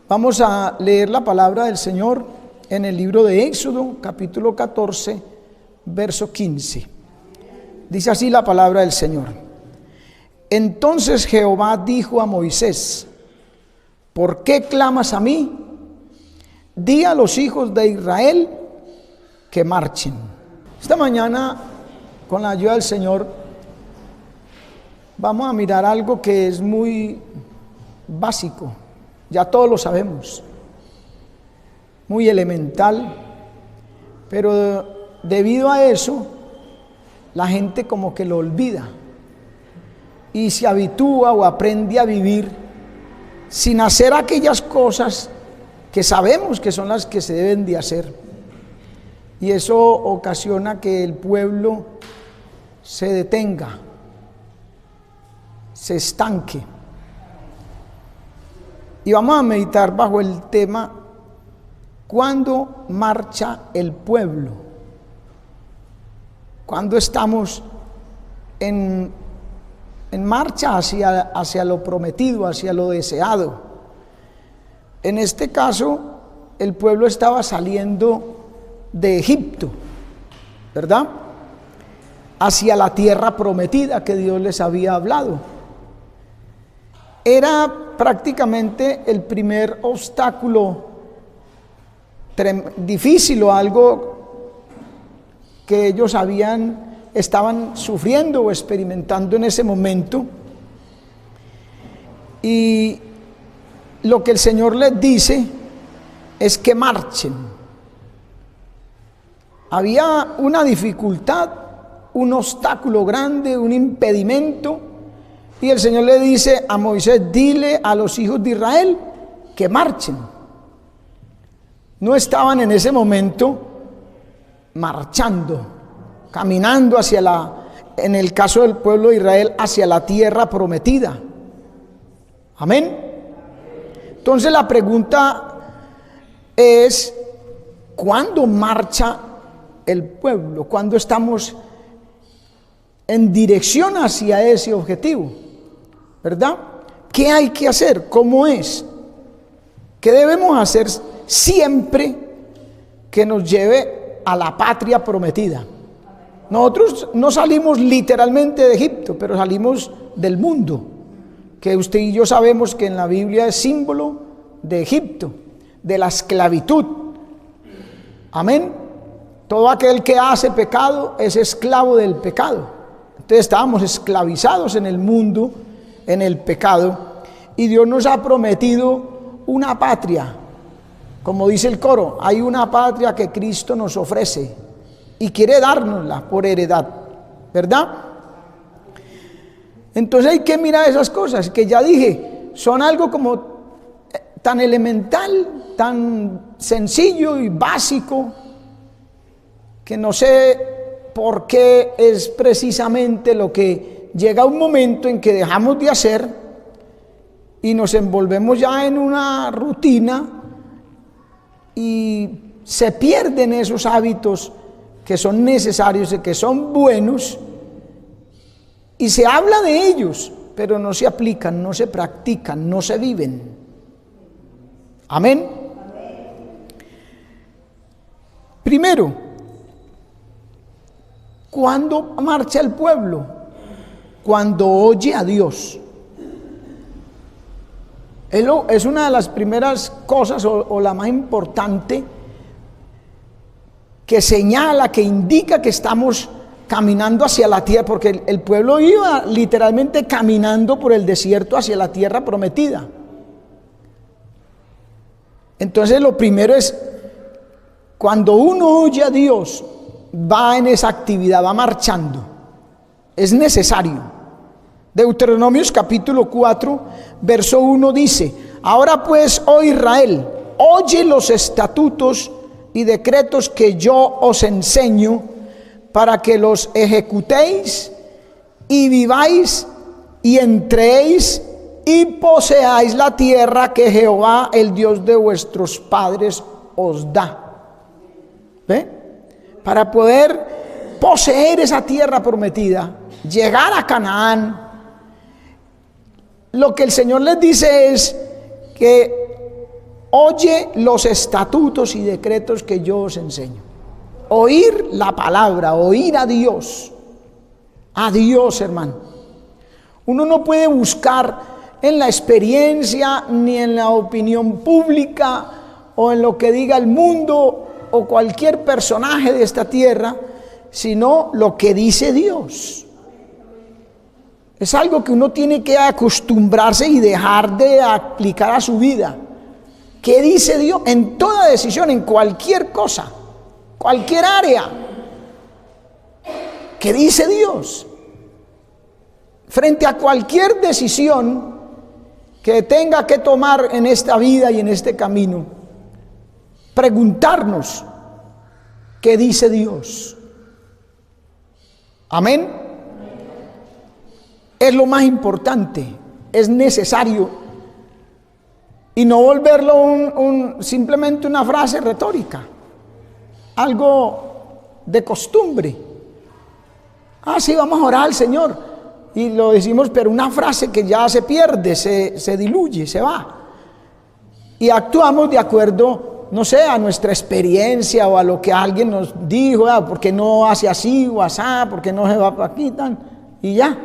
Vamos a leer la palabra del Señor en el libro de Éxodo, capítulo 14, verso 15. Dice así la palabra del Señor. Entonces Jehová dijo a Moisés: ¿por qué clamas a mí? Di a los hijos de Israel que marchen. Esta mañana, con la ayuda del Señor, vamos a mirar algo que es muy básico. Ya todos lo sabemos, muy elemental, pero debido a eso, la gente como que lo olvida y se habitúa o aprende a vivir sin hacer aquellas cosas que sabemos que son las que se deben de hacer. Y eso ocasiona que el pueblo se detenga, se estanque. Y vamos a meditar bajo el tema: ¿cuándo marcha el pueblo? ¿Cuándo estamos en marcha hacia lo prometido, hacia lo deseado? En este caso, el pueblo estaba saliendo de Egipto, ¿verdad? Hacia la tierra prometida que Dios les había hablado. Era prácticamente el primer obstáculo difícil o algo que ellos estaban sufriendo o experimentando en ese momento. Y lo que el Señor les dice es que marchen. Había una dificultad, un obstáculo grande, un impedimento. Y el Señor le dice a Moisés: dile a los hijos de Israel que marchen. No estaban en ese momento marchando, caminando en el caso del pueblo de Israel, hacia la tierra prometida. Amén. Entonces la pregunta es: ¿cuándo marcha el pueblo? ¿Cuándo estamos en dirección hacia ese objetivo? ¿Verdad? ¿Qué hay que hacer? ¿Cómo es? ¿Qué debemos hacer siempre que nos lleve a la patria prometida? Nosotros no salimos literalmente de Egipto, pero salimos del mundo, que usted y yo sabemos que en la Biblia es símbolo de Egipto, de la esclavitud. Amén. Todo aquel que hace pecado es esclavo del pecado. Entonces estábamos esclavizados en el mundo, en el pecado, y Dios nos ha prometido una patria. Como dice el coro, hay una patria que Cristo nos ofrece y quiere dárnosla por heredad, ¿verdad? Entonces hay que mirar esas cosas que ya dije, son algo como tan elemental, tan sencillo y básico, que no sé por qué es precisamente lo que llega un momento en que dejamos de hacer y nos envolvemos ya en una rutina y se pierden esos hábitos que son necesarios y que son buenos, y se habla de ellos, pero no se aplican, no se practican, no se viven. Amén. Primero, ¿cuándo marcha el pueblo? Cuando oye a Dios. Es una de las primeras cosas o la más importante que señala, que indica que estamos caminando hacia la tierra, porque el pueblo iba literalmente caminando por el desierto hacia la tierra prometida. Entonces lo primero es, cuando uno oye a Dios, va en esa actividad, va marchando, es necesario. Deuteronomios capítulo 4, verso 1 dice: ahora pues, oh Israel, oye los estatutos y decretos que yo os enseño, para que los ejecutéis y viváis y entréis y poseáis la tierra que Jehová, el Dios de vuestros padres, os da. ¿Ve? Para poder poseer esa tierra prometida, llegar a Canaán, lo que el Señor les dice es que oye los estatutos y decretos que yo os enseño. Oír la palabra, oír a Dios, hermano. Uno no puede buscar en la experiencia, ni en la opinión pública, o en lo que diga el mundo, o cualquier personaje de esta tierra, sino lo que dice Dios. Es algo que uno tiene que acostumbrarse y dejar de aplicar a su vida. ¿Qué dice Dios? En toda decisión, en cualquier cosa, cualquier área. ¿Qué dice Dios? Frente a cualquier decisión que tenga que tomar en esta vida y en este camino, preguntarnos, ¿qué dice Dios? Amén. Es lo más importante, es necesario, y no volverlo simplemente una frase retórica, algo de costumbre. Sí, vamos a orar al Señor, y lo decimos, pero una frase que ya se pierde, se diluye, se va, y actuamos de acuerdo, no sé, a nuestra experiencia o a lo que alguien nos dijo, ¿por qué no hace así o asá? ¿Por qué no se va para aquí? Y ya.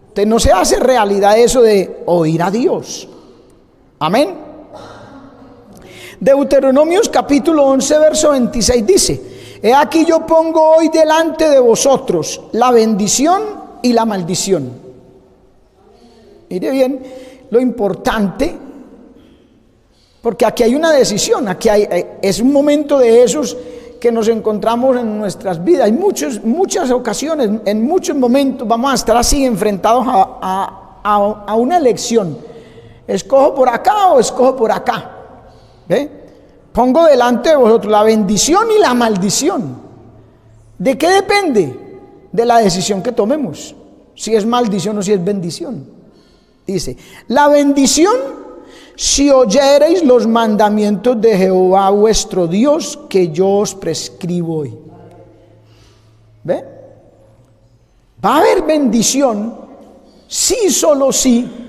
Entonces no se hace realidad eso de oír a Dios. Amén. Deuteronomios capítulo 11 verso 26 dice: he aquí yo pongo hoy delante de vosotros la bendición y la maldición. Mire bien lo importante, porque aquí hay una decisión, es un momento de esos que nos encontramos en nuestras vidas. Hay muchas ocasiones, en muchos momentos vamos a estar así enfrentados a una elección. ¿Escojo por acá o escojo por acá? ¿Ve? Pongo delante de vosotros la bendición y la maldición. ¿De qué depende? De la decisión que tomemos, si es maldición o si es bendición. Dice, la bendición, si oyereis los mandamientos de Jehová vuestro Dios, que yo os prescribo hoy. ¿Ve? Va a haber bendición si, solo si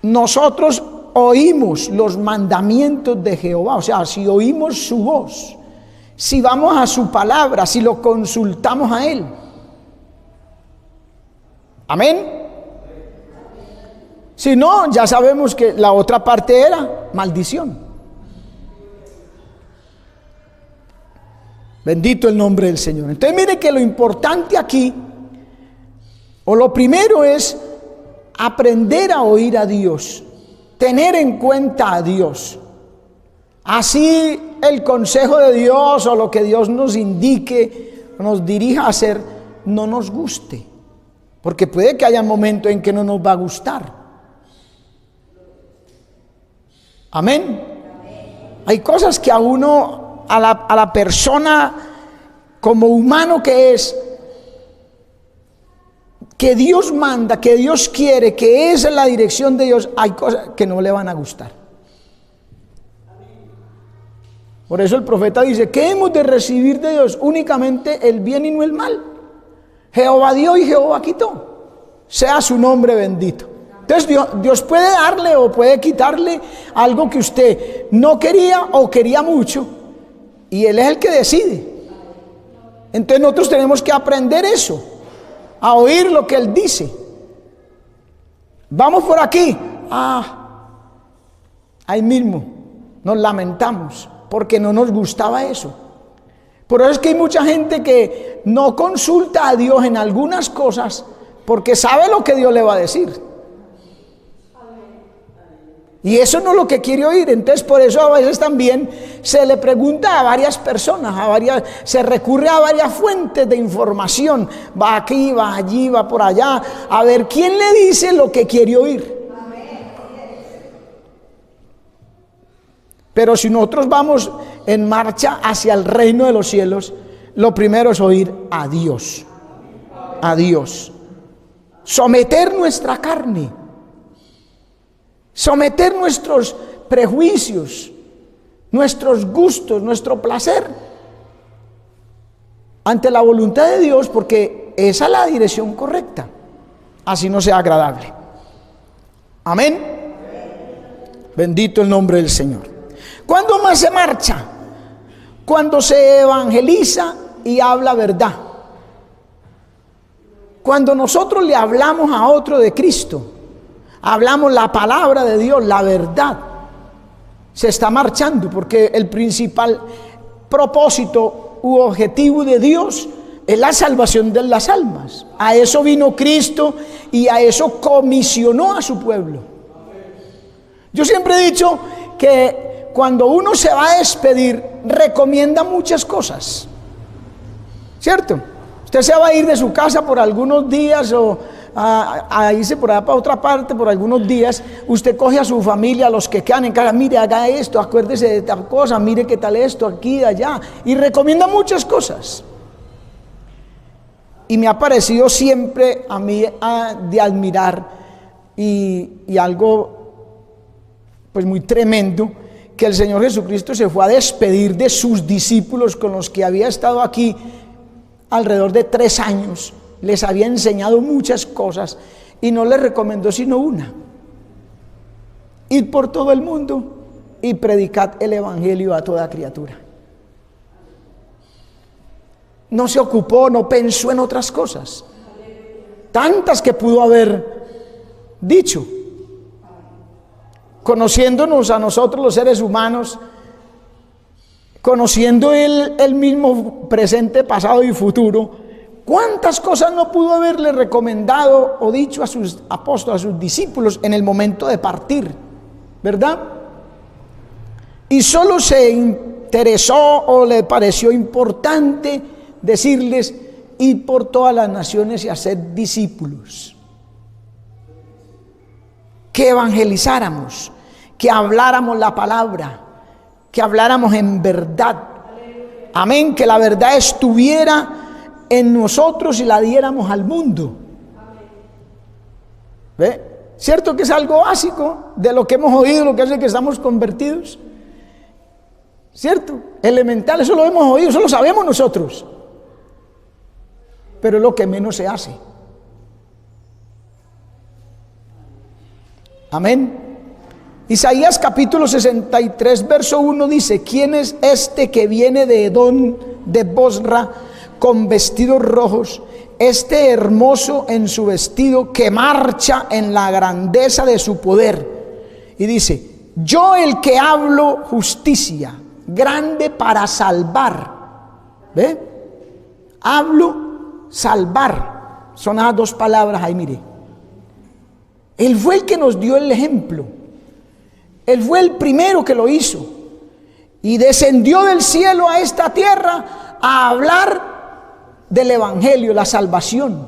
nosotros oímos los mandamientos de Jehová, o sea, si oímos su voz, si vamos a su palabra, si lo consultamos a Él. Amén. Si no, ya sabemos que la otra parte era maldición. Bendito el nombre del Señor. Entonces mire que lo importante aquí, o lo primero, es aprender a oír a Dios, tener en cuenta a Dios. Así el consejo de Dios o lo que Dios nos indique, nos dirija a hacer, no nos guste, porque puede que haya momentos en que no nos va a gustar. Amén. Hay cosas que a uno, a la persona como humano que es, que Dios manda, que Dios quiere, que esa es la dirección de Dios, hay cosas que no le van a gustar. Por eso el profeta dice, ¿qué hemos de recibir de Dios? Únicamente el bien y no el mal. Jehová dio y Jehová quitó. Sea su nombre bendito. Entonces Dios puede darle o puede quitarle algo que usted no quería o quería mucho, y Él es el que decide. Entonces nosotros tenemos que aprender eso, a oír lo que Él dice. Vamos por aquí, ahí mismo nos lamentamos porque no nos gustaba eso. Por eso es que hay mucha gente que no consulta a Dios en algunas cosas porque sabe lo que Dios le va a decir. Y eso no es lo que quiere oír. Entonces por eso a veces también se le pregunta a varias personas, se recurre a varias fuentes de información. Va aquí, va allí, va por allá, a ver quién le dice lo que quiere oír. Pero si nosotros vamos en marcha hacia el reino de los cielos, lo primero es oír a Dios. A Dios. Someter nuestra carne. Someter nuestros prejuicios, nuestros gustos, nuestro placer ante la voluntad de Dios, porque esa es la dirección correcta, así no sea agradable. Amén. Bendito el nombre del Señor. ¿Cuándo más se marcha? Cuando se evangeliza y habla verdad. Cuando nosotros le hablamos a otro de Cristo, hablamos la palabra de Dios, la verdad, se está marchando, porque el principal propósito u objetivo de Dios es la salvación de las almas. A eso vino Cristo y a eso comisionó a su pueblo. Yo siempre he dicho que cuando uno se va a despedir, recomienda muchas cosas, ¿cierto? Usted se va a ir de su casa por algunos días o a irse por allá para otra parte por algunos días. Usted coge a su familia, a los que quedan en casa, mire, haga esto, acuérdese de tal cosa, mire qué tal esto, aquí, allá, y recomienda muchas cosas. Y me ha parecido siempre a mí de admirar y algo pues muy tremendo, que el Señor Jesucristo se fue a despedir de sus discípulos con los que había estado aquí alrededor de 3 años. Les había enseñado muchas cosas y no les recomendó sino una: id por todo el mundo y predicad el evangelio a toda criatura. No se ocupó, no pensó en otras cosas, tantas que pudo haber dicho. Conociéndonos a nosotros los seres humanos, conociendo él mismo presente, pasado y futuro, ¿cuántas cosas no pudo haberle recomendado o dicho a sus apóstoles, a sus discípulos en el momento de partir, verdad? Y solo se interesó o le pareció importante decirles: id por todas las naciones y haced discípulos. Que evangelizáramos, que habláramos la palabra, que habláramos en verdad. Amén, que la verdad estuviera en nosotros y la diéramos al mundo. ¿Ve? ¿Cierto que es algo básico de lo que hemos oído, lo que hace que estamos convertidos? ¿Cierto? Elemental, eso lo hemos oído, eso lo sabemos nosotros. Pero es lo que menos se hace. Amén. Isaías capítulo 63 verso 1 dice: ¿quién es este que viene de Edom, de Bosra, con vestidos rojos, este hermoso en su vestido, que marcha en la grandeza de su poder? Y dice: yo el que hablo justicia, grande para salvar. ¿Ve? Hablo, salvar. Son esas 2 palabras ahí, mire. Él fue el que nos dio el ejemplo. Él fue el primero que lo hizo. Y descendió del cielo a esta tierra a hablar del evangelio, la salvación.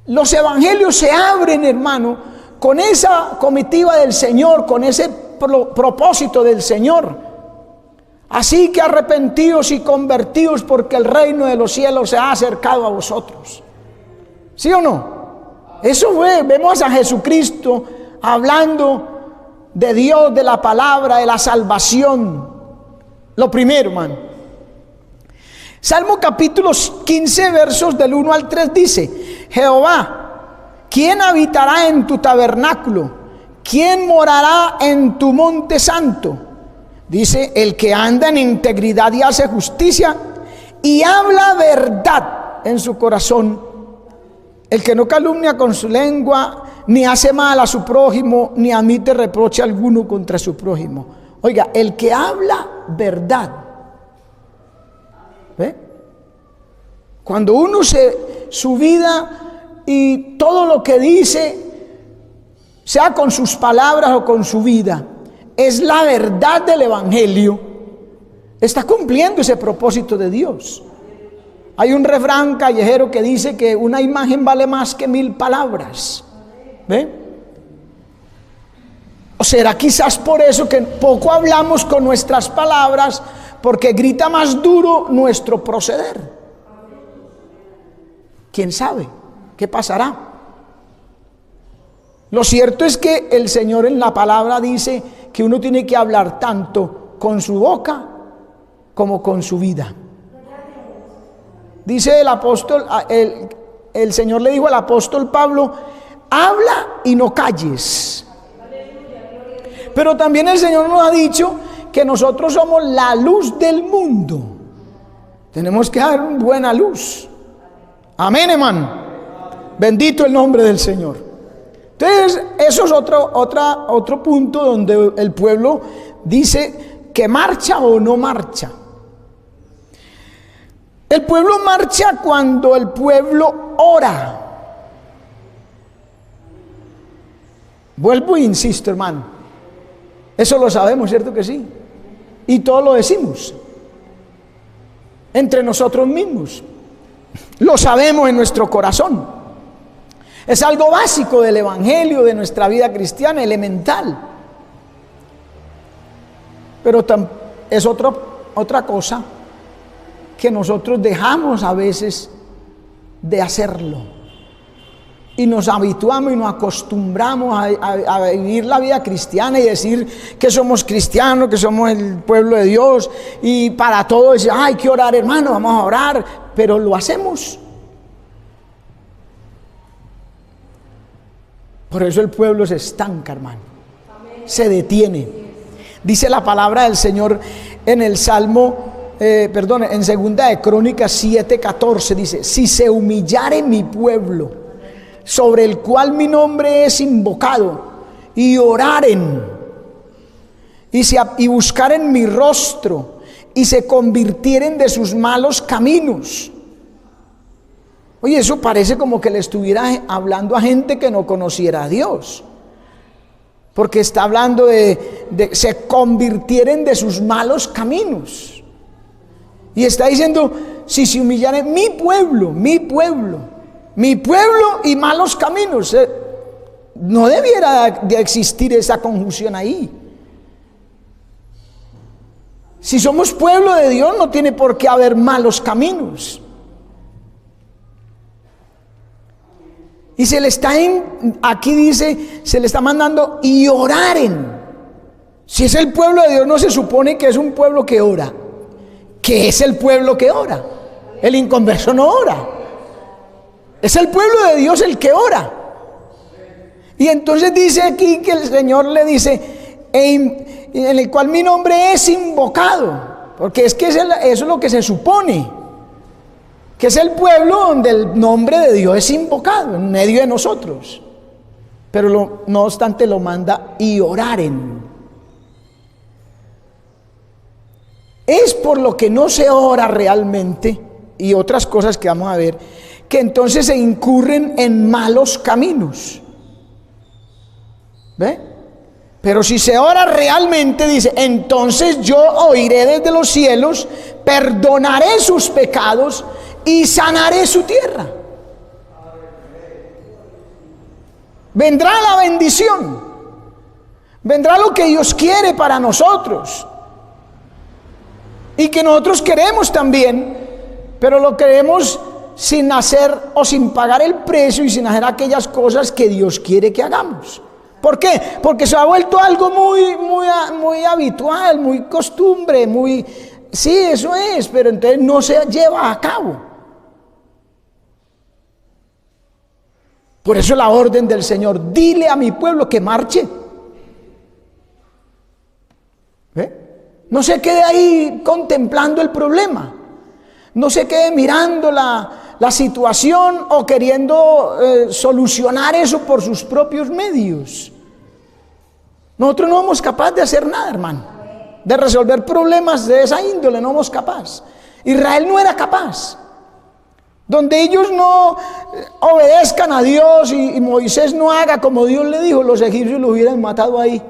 Los evangelios se abren, hermano, con esa comitiva del Señor, con ese propósito del Señor. Así que arrepentidos y convertidos, porque el reino de los cielos se ha acercado a vosotros. ¿Sí o no? Eso fue, vemos a Jesucristo hablando de Dios, de la palabra, de la salvación. Lo primero, hermano. Salmo capítulo 15 versos del 1 al 3 dice: Jehová, ¿quién habitará en tu tabernáculo? ¿Quién morará en tu monte santo? Dice: el que anda en integridad y hace justicia y habla verdad en su corazón. El que no calumnia con su lengua, ni hace mal a su prójimo, ni admite reproche alguno contra su prójimo. Oiga, el que habla verdad. ¿Ve? Cuando uno su vida y todo lo que dice, sea con sus palabras o con su vida, es la verdad del evangelio, está cumpliendo ese propósito de Dios. Hay un refrán callejero que dice que una imagen vale más que 1000 palabras. ¿Ve? ¿O será quizás por eso que poco hablamos con nuestras palabras, porque grita más duro nuestro proceder? ¿Quién sabe qué pasará? Lo cierto es que el Señor en la palabra dice que uno tiene que hablar tanto con su boca como con su vida. Dice el apóstol, el Señor le dijo al apóstol Pablo: habla y no calles, Pero también el Señor nos ha dicho que nosotros somos la luz del mundo. Tenemos que dar buena luz. Amén, hermano. Bendito el nombre del Señor. Entonces, eso es otro punto donde el pueblo dice que marcha o no marcha. El pueblo marcha cuando el pueblo ora. Vuelvo e insisto, hermano. Eso lo sabemos, ¿cierto que sí? Y todos lo decimos. Entre nosotros mismos. Lo sabemos en nuestro corazón. Es algo básico del evangelio, de nuestra vida cristiana, elemental. Pero es otra cosa que nosotros dejamos a veces de hacerlo. Y nos habituamos y nos acostumbramos a vivir la vida cristiana y decir que somos cristianos, que somos el pueblo de Dios. Y para todo decir, hay que orar, hermano, vamos a orar. Pero lo hacemos. Por eso el pueblo se estanca, hermano. Se detiene. Dice la palabra del Señor en el Salmo, en segunda de Crónicas 7:14, dice: si se humillare mi pueblo, sobre el cual mi nombre es invocado, y oraren, y buscaren mi rostro, y se convirtieren de sus malos caminos. Oye, eso parece como que le estuviera hablando a gente que no conociera a Dios. Porque está hablando de se convirtieren de sus malos caminos. Y está diciendo, si se humillaren mi pueblo y malos caminos. No debiera de existir esa conjunción ahí. Si somos pueblo de Dios, no tiene por qué haber malos caminos. Y aquí dice, se le está mandando y oraren. Si es el pueblo de Dios, no se supone que es un pueblo que ora. ¿Qué es el pueblo que ora? El inconverso no ora. Es el pueblo de Dios el que ora. Y entonces dice aquí que el Señor le dice, en el cual mi nombre es invocado. Porque es que eso es lo que se supone. Que es el pueblo donde el nombre de Dios es invocado en medio de nosotros. Pero no obstante lo manda y oraren. Es por lo que no se ora realmente, y otras cosas que vamos a ver, que entonces se incurren en malos caminos. ¿Ve? Pero si se ora realmente, dice, entonces yo oiré desde los cielos, perdonaré sus pecados y sanaré su tierra. Vendrá la bendición, vendrá lo que Dios quiere para nosotros y que nosotros queremos también, pero lo queremos sin hacer o sin pagar el precio y sin hacer aquellas cosas que Dios quiere que hagamos. ¿Por qué? Porque se ha vuelto algo muy habitual, muy costumbre, sí, eso es, pero entonces no se lleva a cabo. Por eso la orden del Señor, dile a mi pueblo que marche. ¿Ve? No se quede ahí contemplando el problema. No se quede mirando la situación o queriendo solucionar eso por sus propios medios. Nosotros no somos capaces de hacer nada, hermano. De resolver problemas de esa índole, no somos capaces. Israel no era capaz. Donde ellos no obedezcan a Dios y Moisés no haga como Dios le dijo, los egipcios lo hubieran matado ahí.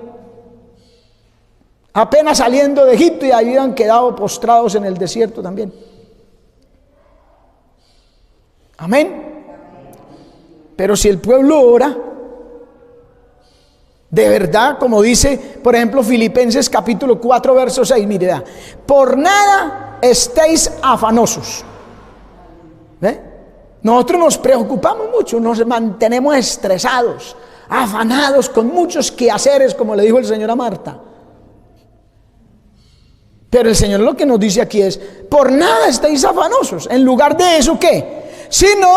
Apenas saliendo de Egipto, y ahí hubieran quedado postrados en el desierto también. Amén. Pero si el pueblo ora, de verdad, como dice, por ejemplo, Filipenses capítulo 4, verso 6, mire, vea, por nada estéis afanosos. ¿Ve? Nosotros nos preocupamos mucho, nos mantenemos estresados, afanados, con muchos quehaceres, como le dijo el Señor a Marta. Pero el Señor lo que nos dice aquí es, por nada estéis afanosos. En lugar de eso, ¿qué? Sino,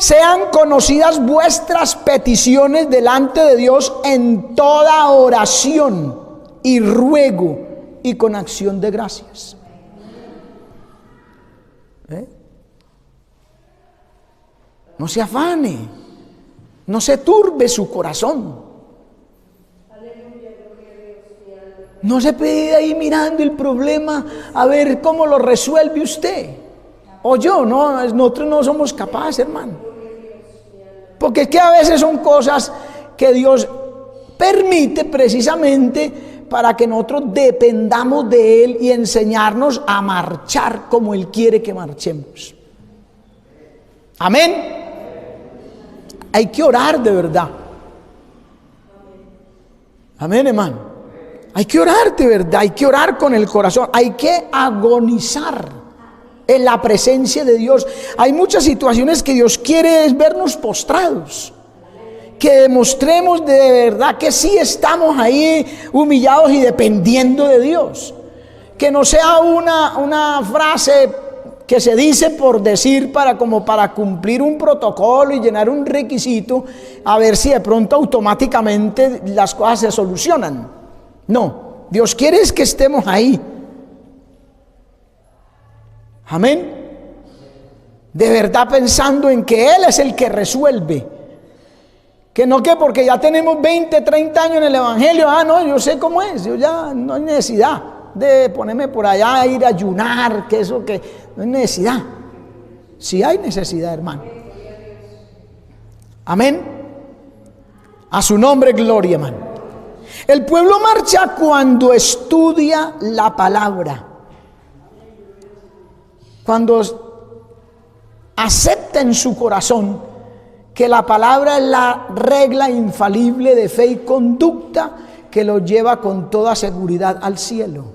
sean conocidas vuestras peticiones delante de Dios en toda oración y ruego y con acción de gracias. No se afane, no se turbe su corazón. No se quede ahí mirando el problema a ver cómo lo resuelve usted o yo. No, nosotros no somos capaces, hermano, porque es que a veces son cosas que Dios permite precisamente para que nosotros dependamos de Él y enseñarnos a marchar como Él quiere que marchemos. Amén. Hay que orar de verdad. Amén, hermano. Hay que orar de verdad, hay que orar con el corazón, hay que agonizar en la presencia de Dios. Hay muchas situaciones que Dios quiere es vernos postrados, que demostremos de verdad que sí estamos ahí humillados y dependiendo de Dios. Que no sea una frase que se dice por decir como para cumplir un protocolo y llenar un requisito, a ver si de pronto automáticamente las cosas se solucionan. No, Dios quiere es que estemos ahí. Amén. De verdad pensando en que Él es el que resuelve. Que no que porque ya tenemos 20, 30 años en el Evangelio, no, yo sé cómo es, yo ya no hay necesidad de ponerme por allá a ir a ayunar, que eso que no hay necesidad. Sí hay necesidad, hermano. Amén. A su nombre gloria, hermano. El pueblo marcha cuando estudia la palabra, cuando acepta en su corazón que la palabra es la regla infalible de fe y conducta que lo lleva con toda seguridad al cielo,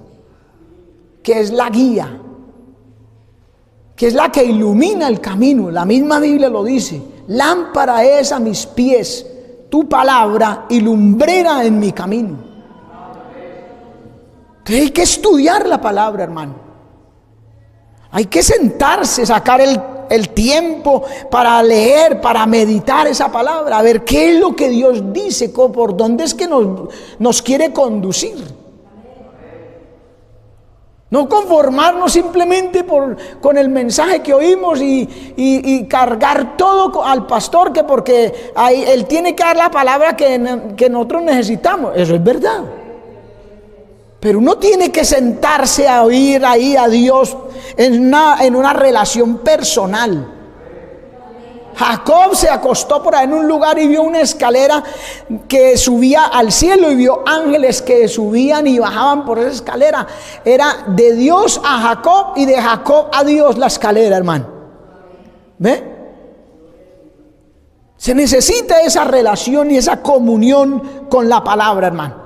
que es la guía, que es la que ilumina el camino. La misma Biblia lo dice: lámpara es a mis pies tu palabra y lumbrera en mi camino. Entonces hay que estudiar la palabra, hermano. Hay que sentarse, sacar el tiempo para leer, para meditar esa palabra, a ver qué es lo que Dios dice, por dónde es que nos quiere conducir. No conformarnos simplemente con el mensaje que oímos y cargar todo al pastor, que porque ahí él tiene que dar la palabra que nosotros necesitamos. Eso es verdad. Pero uno tiene que sentarse a oír ahí a Dios en una relación personal. Jacob se acostó por ahí en un lugar y vio una escalera que subía al cielo y vio ángeles que subían y bajaban por esa escalera. Era de Dios a Jacob y de Jacob a Dios la escalera, hermano. ¿Ve? Se necesita esa relación y esa comunión con la palabra, hermano.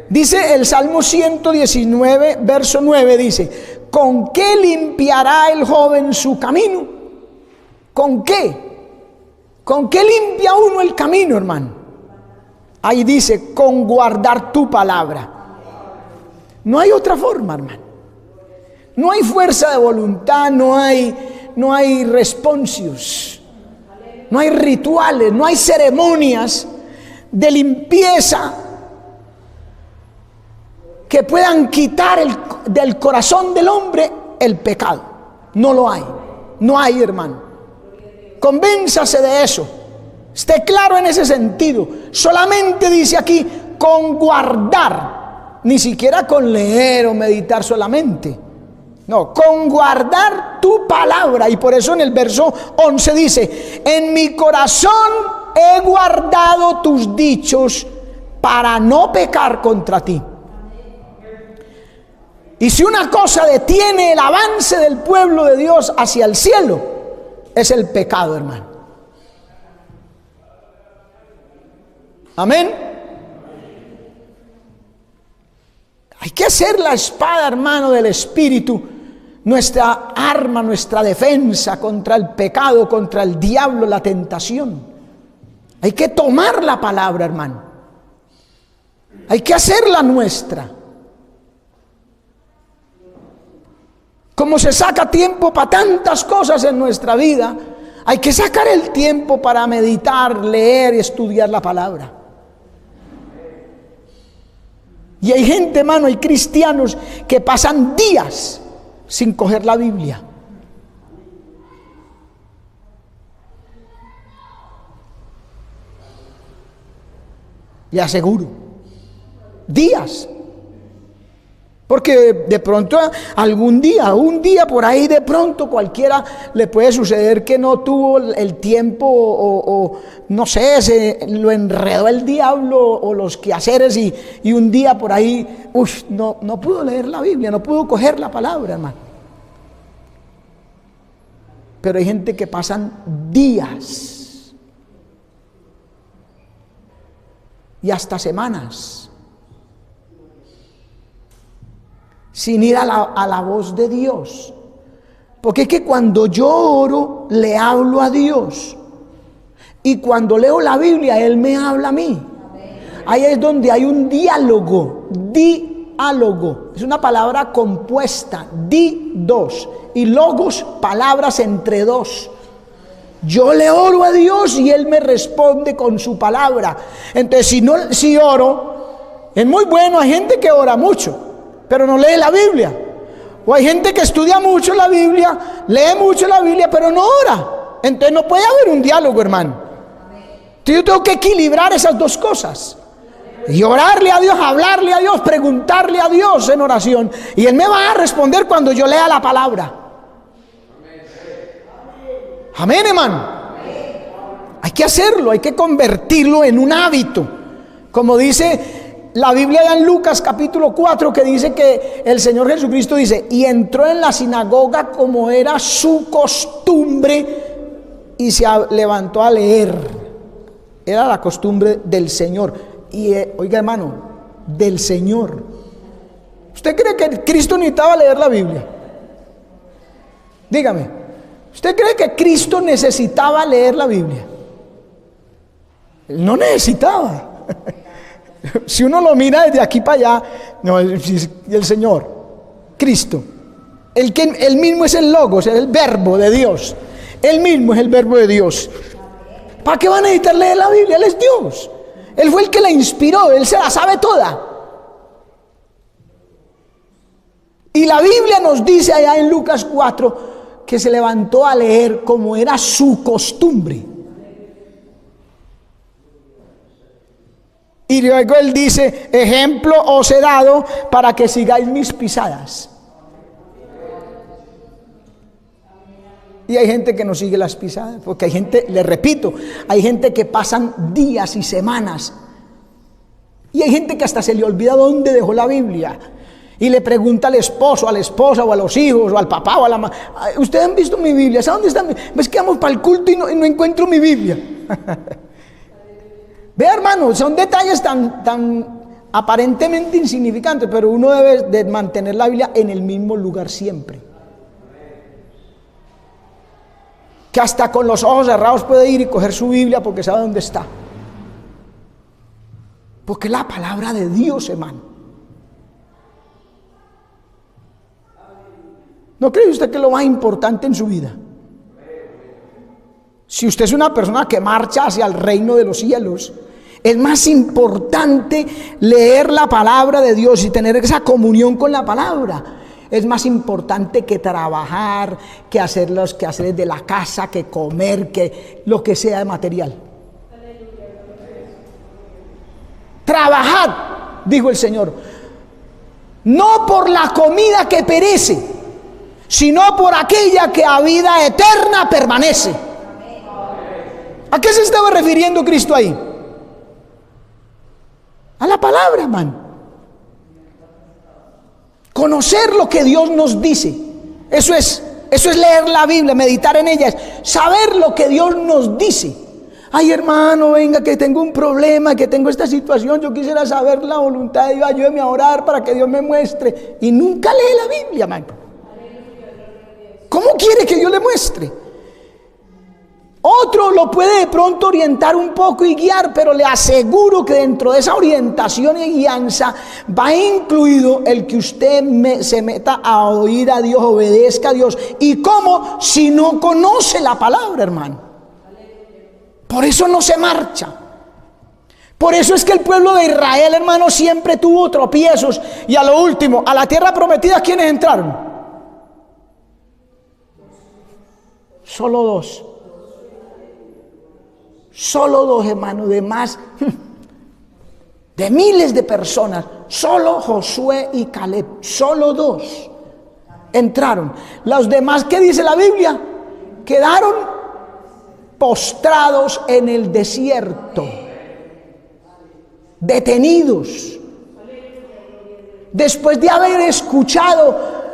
Dice el Salmo 119, verso 9, dice: ¿con qué limpiará el joven su camino? ¿Con qué? ¿Con qué limpia uno el camino, hermano? Ahí dice: con guardar tu palabra. No hay otra forma, hermano. No hay fuerza de voluntad, no hay responsios, no hay rituales, no hay ceremonias de limpieza que puedan quitar del corazón del hombre el pecado. No lo hay, no hay, hermano. Convénzase de eso, esté claro en ese sentido. Solamente dice aquí con guardar, ni siquiera con leer o meditar solamente. No, con guardar tu palabra. Y por eso en el verso 11 dice: en mi corazón he guardado tus dichos para no pecar contra ti. Y si una cosa detiene el avance del pueblo de Dios hacia el cielo, es el pecado, hermano. Amén. Hay que hacer la espada, hermano, del Espíritu nuestra arma, nuestra defensa contra el pecado, contra el diablo, la tentación. Hay que tomar la palabra, hermano. Hay que hacerla nuestra. Como se saca tiempo para tantas cosas en nuestra vida, Hay que sacar el tiempo para meditar, leer y estudiar la palabra. Y hay gente, hermano, hay cristianos que pasan días sin coger la Biblia. Le aseguro, días. Porque de pronto algún día, un día por ahí de pronto cualquiera le puede suceder que no tuvo el tiempo o no sé, se lo enredó el diablo o los quehaceres y un día por ahí, no pudo leer la Biblia, no pudo coger la palabra, hermano. Pero hay gente que pasan días y hasta semanas sin ir a la voz de Dios. Porque es que cuando yo oro, le hablo a Dios. Y cuando leo la Biblia, Él me habla a mí. Ahí es donde hay un diálogo. Diálogo. Es una palabra compuesta. Dos. Y logos, palabras entre dos. Yo le oro a Dios y Él me responde con su palabra. Entonces, si oro, es muy bueno. Hay gente que ora mucho, pero no lee la Biblia. O hay gente que estudia mucho la Biblia, lee mucho la Biblia, pero no ora. Entonces no puede haber un diálogo, hermano. Entonces yo tengo que equilibrar esas dos cosas. Y orarle a Dios, hablarle a Dios, preguntarle a Dios en oración. Y Él me va a responder cuando yo lea la palabra. Amén, hermano. Hay que hacerlo, hay que convertirlo en un hábito. Como dice la Biblia ya en Lucas capítulo 4, que dice que el Señor Jesucristo dice, y entró en la sinagoga como era su costumbre y se levantó a leer. Era la costumbre del Señor. Y oiga, hermano, del Señor. ¿Usted cree que Cristo necesitaba leer la Biblia? Dígame, ¿usted cree que Cristo necesitaba leer la Biblia? Él no necesitaba. Si uno lo mira desde aquí para allá, no, el Señor, Cristo, Él mismo es el Logos, es el verbo de Dios. Él mismo es el verbo de Dios. ¿Para qué va a necesitar leer la Biblia? Él es Dios. Él fue el que la inspiró, Él se la sabe toda. Y la Biblia nos dice allá en Lucas 4 que se levantó a leer como era su costumbre. Y luego Él dice, ejemplo os he dado para que sigáis mis pisadas. Y hay gente que no sigue las pisadas, porque hay gente, le repito, hay gente que pasan días y semanas. Y hay gente que hasta se le olvida dónde dejó la Biblia. Y le pregunta al esposo, a la esposa, o a los hijos, o al papá, o a la mamá, ¿ustedes han visto mi Biblia? ¿Saben dónde está? Es que vamos para el culto y no encuentro mi Biblia. Vea, hermano, son detalles tan aparentemente insignificantes, pero uno debe de mantener la Biblia en el mismo lugar siempre. Que hasta con los ojos cerrados puede ir y coger su Biblia porque sabe dónde está. Porque es la palabra de Dios, hermano. ¿No cree usted que es lo más importante en su vida? Si usted es una persona que marcha hacia el reino de los cielos, es más importante leer la palabra de Dios y tener esa comunión con la palabra. Es más importante que trabajar, que hacer los quehaceres de la casa, que comer, que lo que sea de material. Trabajad, dijo el Señor, no por la comida que perece, sino por aquella que a vida eterna permanece. ¿A qué se estaba refiriendo Cristo ahí? A la palabra, hermano. Conocer lo que Dios nos dice. Eso es leer la Biblia, meditar en ella, es saber lo que Dios nos dice. Ay, hermano, venga, que tengo un problema, que tengo esta situación, yo quisiera saber la voluntad de Dios, ayúdeme a orar para que Dios me muestre. Y nunca lee la Biblia, hermano. ¿Cómo quiere que Dios le muestre? Otro lo puede de pronto orientar un poco y guiar, pero le aseguro que dentro de esa orientación y guianza va incluido el que usted se meta a oír a Dios, obedezca a Dios. ¿Y cómo? Si no conoce la palabra, hermano. Por eso no se marcha. Por eso es que el pueblo de Israel, hermano, siempre tuvo tropiezos. Y a lo último, a la tierra prometida, ¿quiénes entraron? Solo dos. Solo dos, hermano, de más de miles de personas. Solo Josué y Caleb, solo dos entraron. Los demás, ¿qué dice la Biblia? Quedaron postrados en el desierto, detenidos. Después de haber escuchado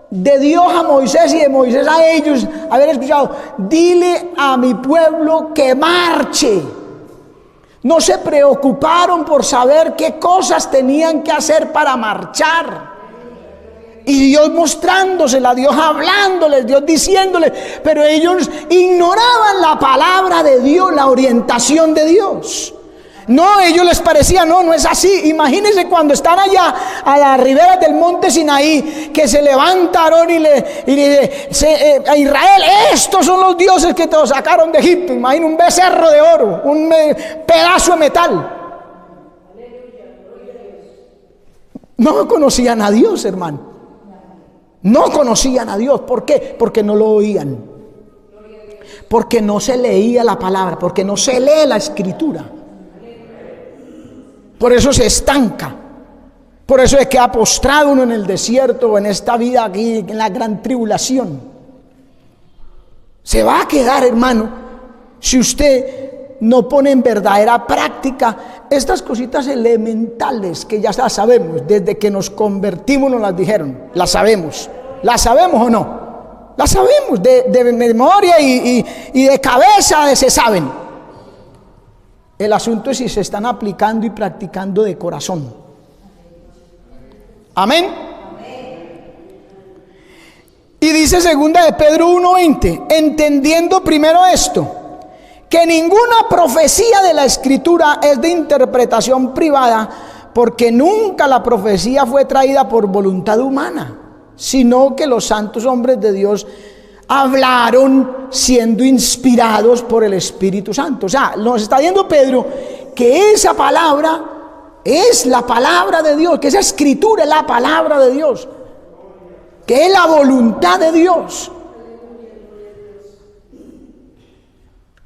de Dios a Moisés y de Moisés a ellos, haber escuchado: dile a mi pueblo que marche. No se preocuparon por saber qué cosas tenían que hacer para marchar. Y Dios mostrándoselas, Dios hablándoles, Dios diciéndoles, pero ellos ignoraban la palabra de Dios, la orientación de Dios. No, a ellos les parecía, no es así. Imagínense cuando están allá a las riberas del monte Sinaí, que se levanta Aarón y le dice a Israel: estos son los dioses que te sacaron de Egipto. Imagina un becerro de oro, un pedazo de metal. No conocían a Dios, hermano. No conocían a Dios. ¿Por qué? Porque no lo oían. Porque no se leía la palabra, porque no se lee la escritura. Por eso se estanca. Por eso es que ha postrado uno en el desierto o en esta vida aquí, en la gran tribulación. Se va a quedar, hermano, si usted no pone en verdadera práctica estas cositas elementales que ya las sabemos. Desde que nos convertimos nos las dijeron. Las sabemos. ¿Las sabemos o no? Las sabemos de memoria y de cabeza se saben. El asunto es si se están aplicando y practicando de corazón. Amén. Y dice segunda de Pedro 1:20, entendiendo primero esto, que ninguna profecía de la Escritura es de interpretación privada, porque nunca la profecía fue traída por voluntad humana, sino que los santos hombres de Dios hablaron siendo inspirados por el Espíritu Santo. O sea, nos está diciendo Pedro que esa palabra es la palabra de Dios, que esa escritura es la palabra de Dios, que es la voluntad de Dios.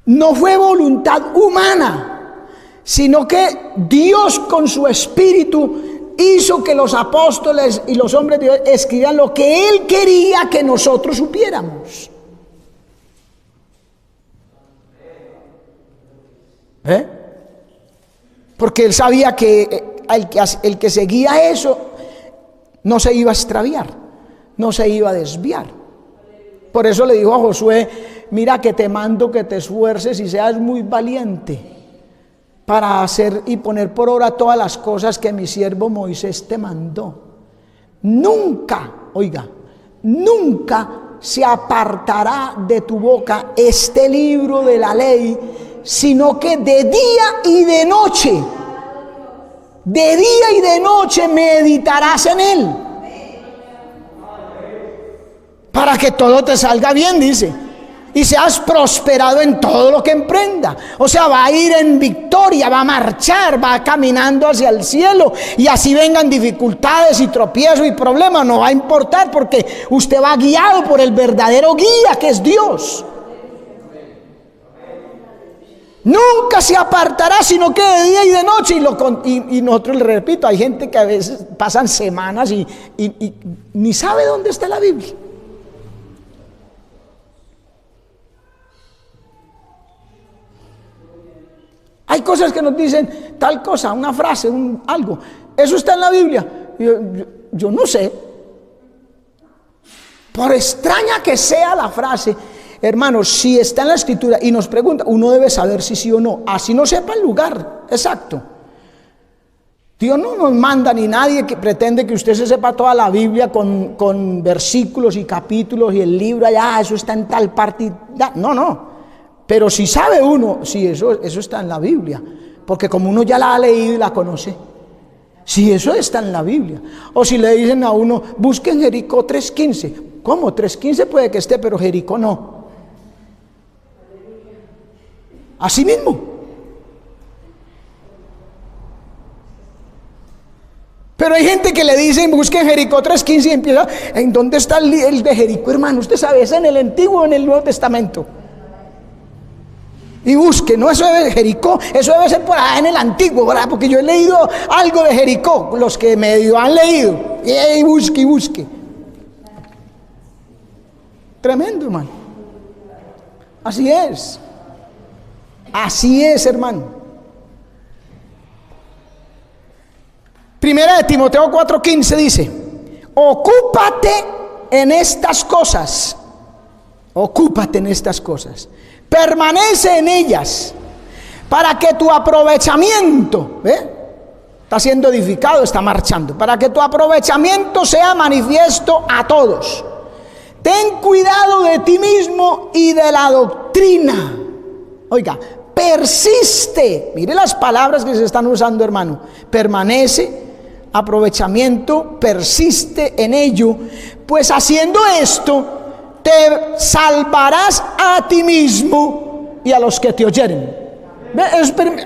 No fue voluntad humana, sino que Dios con su Espíritu hizo que los apóstoles y los hombres de Dios escribieran lo que Él quería que nosotros supiéramos. Porque Él sabía que el que seguía eso no se iba a extraviar, no se iba a desviar. Por eso le dijo a Josué: mira que te mando que te esfuerces y seas muy valiente para hacer y poner por obra todas las cosas que mi siervo Moisés te mandó. Nunca, oiga, nunca se apartará de tu boca este libro de la ley, sino que de día y de noche meditarás en él, para que todo te salga bien, dice, y seas prosperado en todo lo que emprenda. O sea, va a ir en victoria, va a marchar, va caminando hacia el cielo, y así vengan dificultades y tropiezos y problemas, no va a importar, porque usted va guiado por el verdadero guía, que es Dios. Nunca se apartará, sino que de día y de noche. Y nosotros, le repito, hay gente que a veces pasan semanas y ni sabe dónde está la Biblia. Hay cosas que nos dicen tal cosa, una frase, algo. ¿Eso está en la Biblia? Yo no sé. Por extraña que sea la frase, hermanos, si está en la Escritura y nos pregunta, uno debe saber si sí o no. Así no sepa el lugar exacto. Dios no nos manda, ni nadie que pretende que usted se sepa toda la Biblia con versículos y capítulos y el libro allá, eso está en tal parte. No. Pero si sabe uno, sí, eso está en la Biblia, porque como uno ya la ha leído y la conoce, sí, eso está en la Biblia. O si le dicen a uno, busquen Jericó 3:15. ¿Cómo? 3:15 puede que esté, pero Jericó no. Así mismo. Pero hay gente que le dicen, busquen Jericó 3:15 y empieza, ¿en dónde está el de Jericó, hermano? Usted sabe, ¿es en el Antiguo o en el Nuevo Testamento? Y busque, no, eso debe ser Jericó, eso debe ser por allá en el Antiguo, ¿verdad? Porque yo he leído algo de Jericó, los que medio han leído, y busque y busque. Tremendo, hermano. Así es, hermano. Primera de Timoteo 4:15 dice, ocúpate en estas cosas, permanece en ellas, para que tu aprovechamiento, está siendo edificado, está marchando, para que tu aprovechamiento sea manifiesto a todos. Ten cuidado de ti mismo y de la doctrina. Oiga, persiste. Mire las palabras que se están usando, hermano. Permanece, aprovechamiento, persiste en ello, pues haciendo esto te salvarás a ti mismo y a los que te oyeren.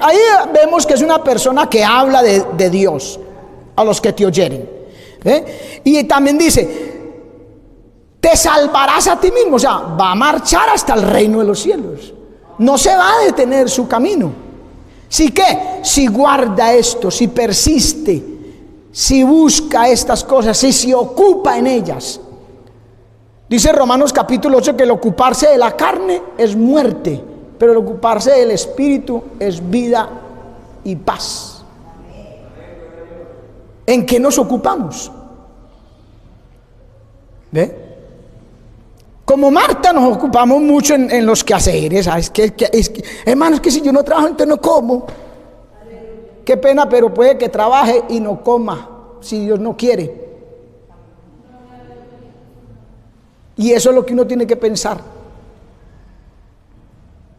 Ahí vemos que es una persona que habla de Dios, a los que te oyeren. Y también dice, te salvarás a ti mismo, o sea, va a marchar hasta el reino de los cielos. No se va a detener su camino. ¿Sí qué? Si guarda esto, si persiste, si busca estas cosas, si se ocupa en ellas. Dice Romanos capítulo 8 que el ocuparse de la carne es muerte, pero el ocuparse del espíritu es vida y paz. ¿En qué nos ocupamos? ¿Ve? Como Marta nos ocupamos mucho en los quehaceres. ¿Sabes? Hermanos, que si yo no trabajo, entonces no como. Qué pena, pero puede que trabaje y no coma, si Dios no quiere. Y eso es lo que uno tiene que pensar.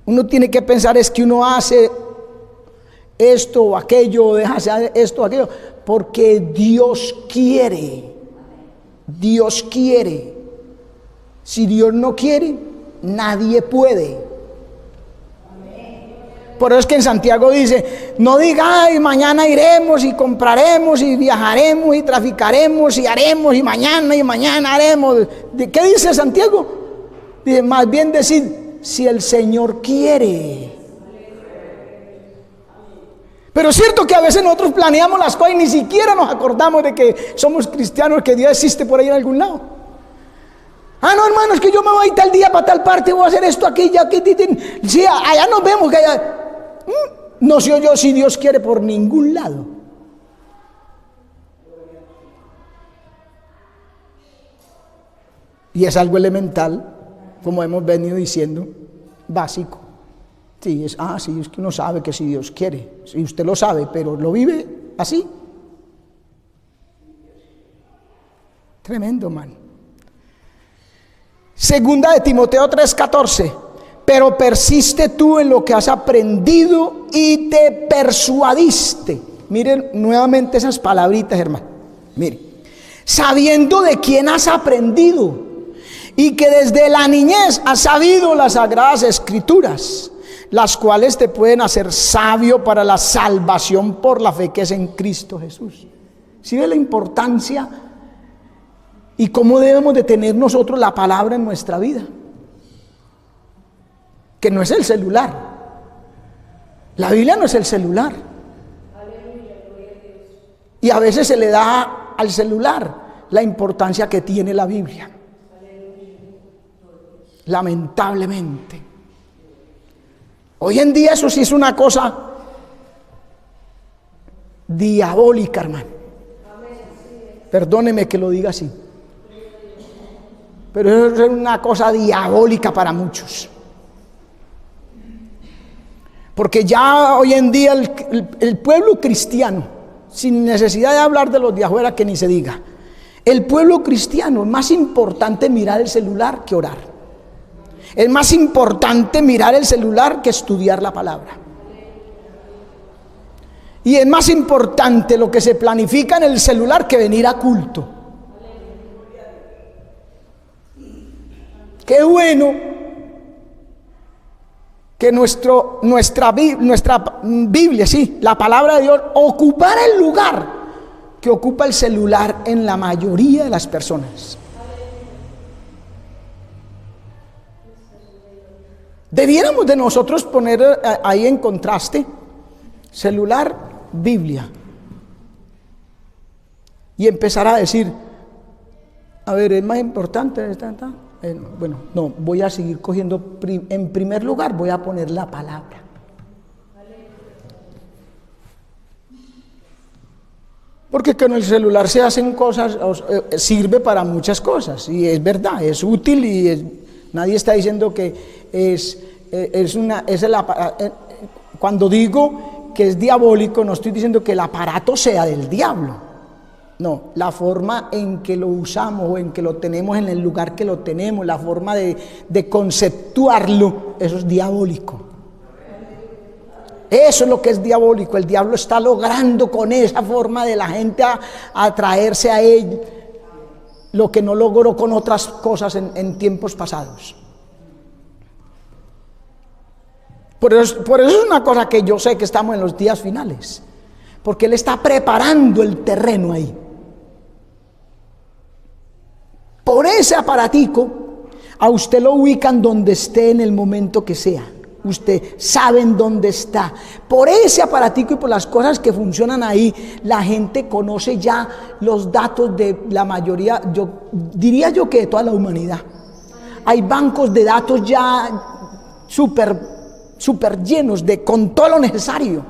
Uno tiene que pensar es que uno hace esto o aquello, o deja hacer esto o aquello, porque Dios quiere. Dios quiere. Si Dios no quiere, nadie puede. Por eso es que en Santiago dice, no diga, ay, mañana iremos y compraremos y viajaremos y traficaremos y haremos y mañana haremos. ¿Qué dice Santiago? Dice, más bien decir, si el Señor quiere. Pero es cierto que a veces nosotros planeamos las cosas y ni siquiera nos acordamos de que somos cristianos, que Dios existe por ahí en algún lado. Ah, no, hermano, es que yo me voy tal día para tal parte, voy a hacer esto aquí, ya aquí. Sí, allá nos vemos, que allá. No sé yo si Dios quiere por ningún lado. Y es algo elemental, como hemos venido diciendo, básico. Sí, es que uno sabe que si Dios quiere, si usted lo sabe, pero lo vive así. Tremendo, man. Segunda de Timoteo 3:14. Pero persiste tú en lo que has aprendido y te persuadiste. Miren nuevamente esas palabritas, hermano. Miren, sabiendo de quién has aprendido y que desde la niñez has sabido las sagradas escrituras, las cuales te pueden hacer sabio para la salvación por la fe que es en Cristo Jesús. ¿Sí ve la importancia y cómo debemos de tener nosotros la palabra en nuestra vida? Que no es el celular. La Biblia no es el celular. Y a veces se le da al celular la importancia que tiene la Biblia. Lamentablemente. Hoy en día eso sí es una cosa diabólica, hermano. Perdóneme que lo diga así. Pero eso es una cosa diabólica para muchos. Porque ya hoy en día el pueblo cristiano, sin necesidad de hablar de los de afuera que ni se diga, el pueblo cristiano es más importante mirar el celular que orar. Es más importante mirar el celular que estudiar la palabra. Y es más importante lo que se planifica en el celular que venir a culto. Qué bueno que nuestra Biblia, sí, la palabra de Dios, ocupara el lugar que ocupa el celular en la mayoría de las personas. Debiéramos de nosotros poner ahí en contraste celular, Biblia, y empezar a decir, a ver, es más importante bueno, no, voy a seguir cogiendo, en primer lugar voy a poner la palabra. Porque con el celular se hacen cosas, sirve para muchas cosas, y es verdad, es útil, y nadie está diciendo que cuando digo que es diabólico, no estoy diciendo que el aparato sea del diablo. No, la forma en que lo usamos o en que lo tenemos en el lugar que lo tenemos, la forma de conceptuarlo, eso es diabólico. Eso es lo que es diabólico. El diablo está logrando con esa forma de la gente atraerse a él lo que no logró con otras cosas en tiempos pasados. Por eso es una cosa que yo sé que estamos en los días finales, porque él está preparando el terreno ahí. Por ese aparatico, a usted lo ubican donde esté en el momento que sea. Usted sabe en dónde está. Por ese aparatico y por las cosas que funcionan ahí, la gente conoce ya los datos de la mayoría, diría yo que de toda la humanidad. Hay bancos de datos ya súper llenos con todo lo necesario.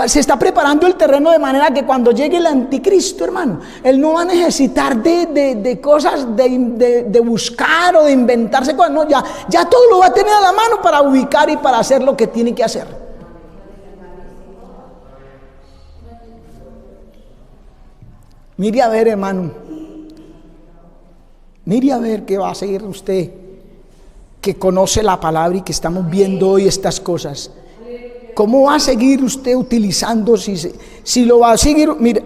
Se está preparando el terreno de manera que cuando llegue el anticristo, hermano, él no va a necesitar de cosas, de buscar o de inventarse cosas. No, ya todo lo va a tener a la mano para ubicar y para hacer lo que tiene que hacer. Mire a ver, hermano, mire a ver qué va a seguir usted, que conoce la palabra y que estamos viendo hoy estas cosas. ¿Cómo va a seguir usted utilizando? Si lo va a seguir, mire,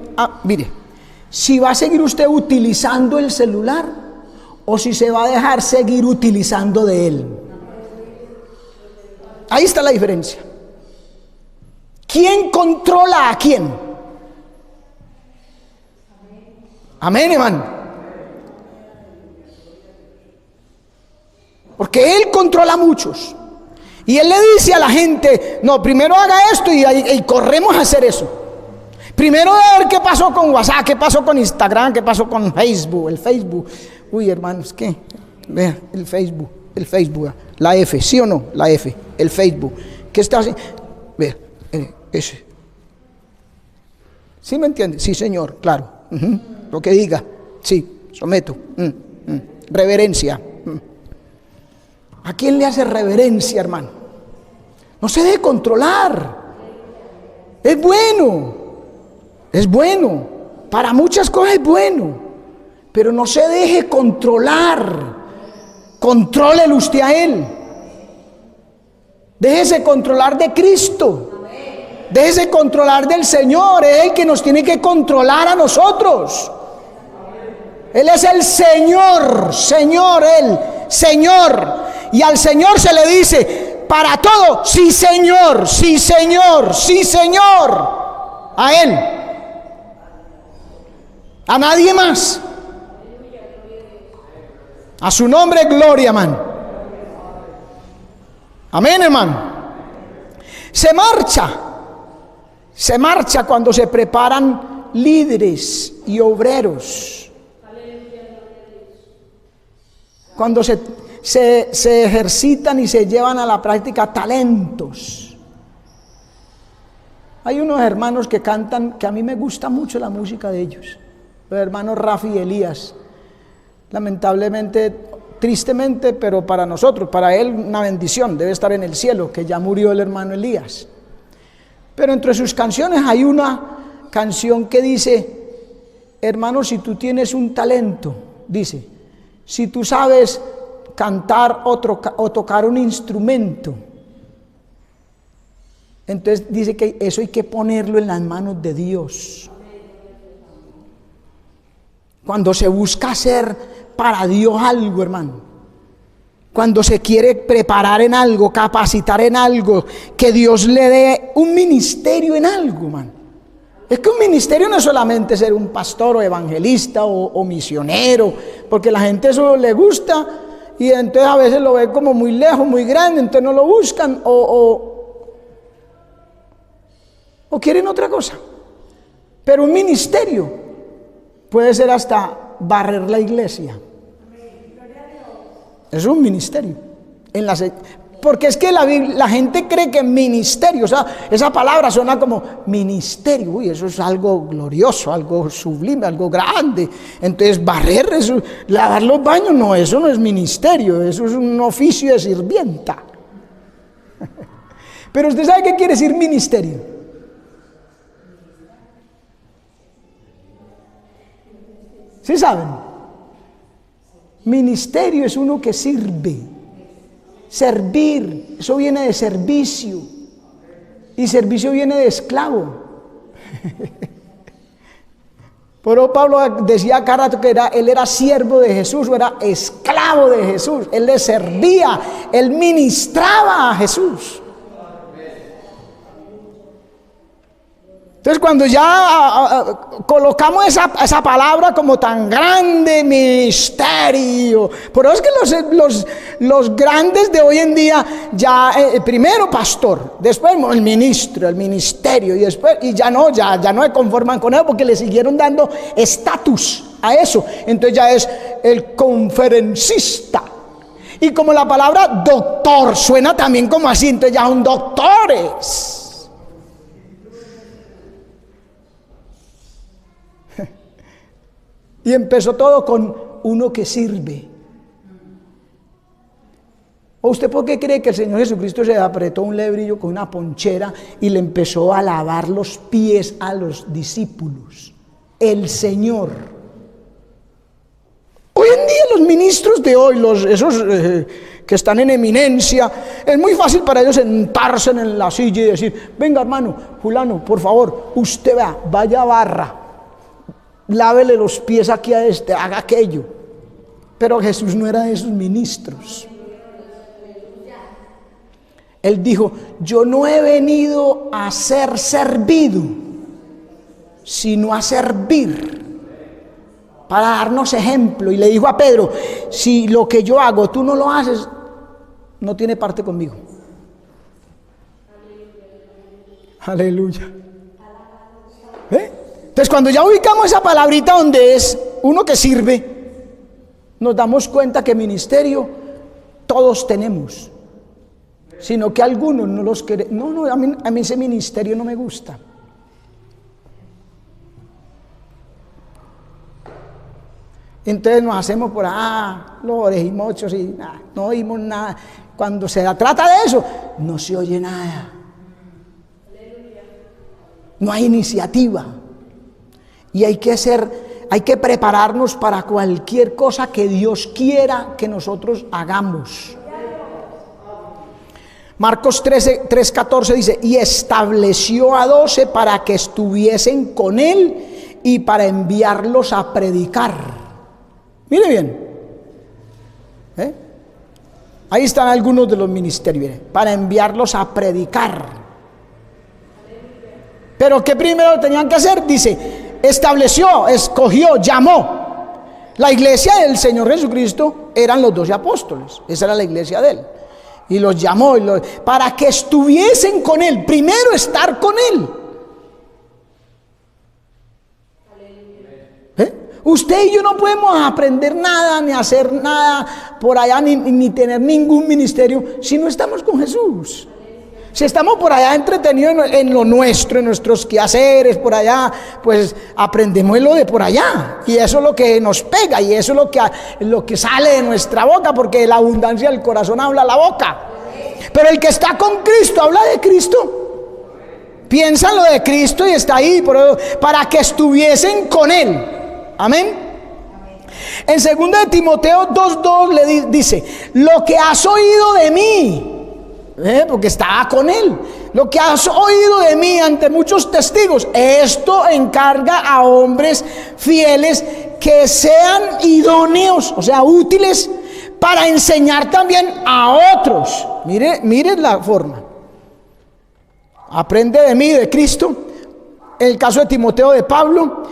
si va a seguir usted utilizando el celular o si se va a dejar seguir utilizando de él. Ahí está la diferencia. ¿Quién controla a quién? Amén, hermano. Porque él controla a muchos. Y él le dice a la gente, no, primero haga esto y corremos a hacer eso. Primero a ver qué pasó con WhatsApp, qué pasó con Instagram, qué pasó con Facebook, el Facebook. Uy, hermanos, ¿qué? Vea, el Facebook, la F, ¿sí o no? La F, el Facebook. ¿Qué está haciendo? Vea, ese. ¿Sí me entiende? Sí, señor, claro. Lo que diga, sí, someto. Reverencia. ¿A quién le hace reverencia, hermano? No se deje controlar. Es bueno. Para muchas cosas es bueno. Pero no se deje controlar. Contrólelo usted a él. Déjese controlar de Cristo. Déjese controlar del Señor. Es Él que nos tiene que controlar a nosotros. Él es el Señor. Él, Señor. Y al Señor se le dice, para todo, sí Señor, sí Señor, sí Señor. A Él. A nadie más. A su nombre, gloria, hermano. Amén, hermano. Se marcha cuando se preparan líderes y obreros. Cuando se ejercitan y se llevan a la práctica talentos. Hay unos hermanos que cantan, que a mí me gusta mucho la música de ellos, los hermanos Rafi y Elías. Lamentablemente, tristemente, pero para nosotros, para él una bendición, debe estar en el cielo, que ya murió el hermano Elías. Pero entre sus canciones hay una canción que dice, hermano, si tú tienes un talento, dice, si tú sabes cantar o tocar un instrumento. Entonces dice que eso hay que ponerlo en las manos de Dios. Cuando se busca hacer para Dios algo, hermano, cuando se quiere preparar en algo, capacitar en algo, que Dios le dé un ministerio en algo, hermano. Es que un ministerio no es solamente ser un pastor o evangelista o misionero, porque la gente eso le gusta y entonces a veces lo ve como muy lejos, muy grande, entonces no lo buscan o quieren otra cosa. Pero un ministerio puede ser hasta barrer la iglesia. Es un ministerio. Porque es que la gente cree que ministerio, o sea, esa palabra suena como ministerio. Uy, eso es algo glorioso, algo sublime, algo grande. Entonces, barrer, eso, lavar los baños, no, eso no es ministerio, eso es un oficio de sirvienta. Pero usted sabe qué quiere decir ministerio. ¿Sí saben? Ministerio es uno que sirve. Servir, eso viene de servicio. Y servicio viene de esclavo. Pero Pablo decía cada rato que él era siervo de Jesús o era esclavo de Jesús. Él le servía, él ministraba a Jesús. Entonces cuando ya colocamos esa palabra como tan grande, ministerio, pero es que los grandes de hoy en día ya, primero pastor, después el ministro, el ministerio, y ya no se conforman con eso porque le siguieron dando estatus a eso. Entonces ya es el conferencista. Y como la palabra doctor suena también como así, entonces ya son doctores. Y empezó todo con uno que sirve. ¿O usted por qué cree que el Señor Jesucristo se apretó un lebrillo con una ponchera y le empezó a lavar los pies a los discípulos? El Señor. Hoy en día los ministros de hoy, esos que están en eminencia, es muy fácil para ellos sentarse en la silla y decir: venga hermano, fulano, por favor, usted vaya a barra, lávele los pies aquí a este, haga aquello. Pero Jesús no era de esos ministros. Él dijo: yo no he venido a ser servido, sino a servir, para darnos ejemplo. Y le dijo a Pedro: si lo que yo hago tú no lo haces, no tiene parte conmigo. Aleluya. Entonces cuando ya ubicamos esa palabrita donde es uno que sirve, nos damos cuenta que ministerio todos tenemos, sino que algunos no los queremos. No, a mí ese ministerio no me gusta. Entonces nos hacemos por los orejimochos y no oímos nada. Cuando se trata de eso, no se oye nada. No hay iniciativa. Y hay que prepararnos para cualquier cosa que Dios quiera que nosotros hagamos. Marcos 3:14 dice: y estableció a 12 para que estuviesen con él y para enviarlos a predicar. Mire bien, ahí están algunos de los ministerios, mire, para enviarlos a predicar. Pero ¿qué primero tenían que hacer? Dice: estableció, escogió, llamó. La iglesia del Señor Jesucristo eran los 12 apóstoles, esa era la iglesia de él. Y los llamó para que estuviesen con él. Primero estar con él. Usted y yo no podemos aprender nada, ni hacer nada por allá, ni tener ningún ministerio si no estamos con Jesús. Si estamos por allá entretenidos en lo nuestro, en nuestros quehaceres, por allá, pues aprendemos lo de por allá. Y eso es lo que nos pega, y eso es lo que sale de nuestra boca, porque de la abundancia del corazón habla la boca. Pero el que está con Cristo habla de Cristo. Piensa en lo de Cristo y está ahí, para que estuviesen con Él. Amén. En 2 de Timoteo 2:2 le dice, lo que has oído de mí, porque estaba con él, lo que has oído de mí ante muchos testigos, esto encarga a hombres fieles que sean idóneos, o sea, útiles para enseñar también a otros. Mire la forma. Aprende de mí, de Cristo. En el caso de Timoteo, de Pablo,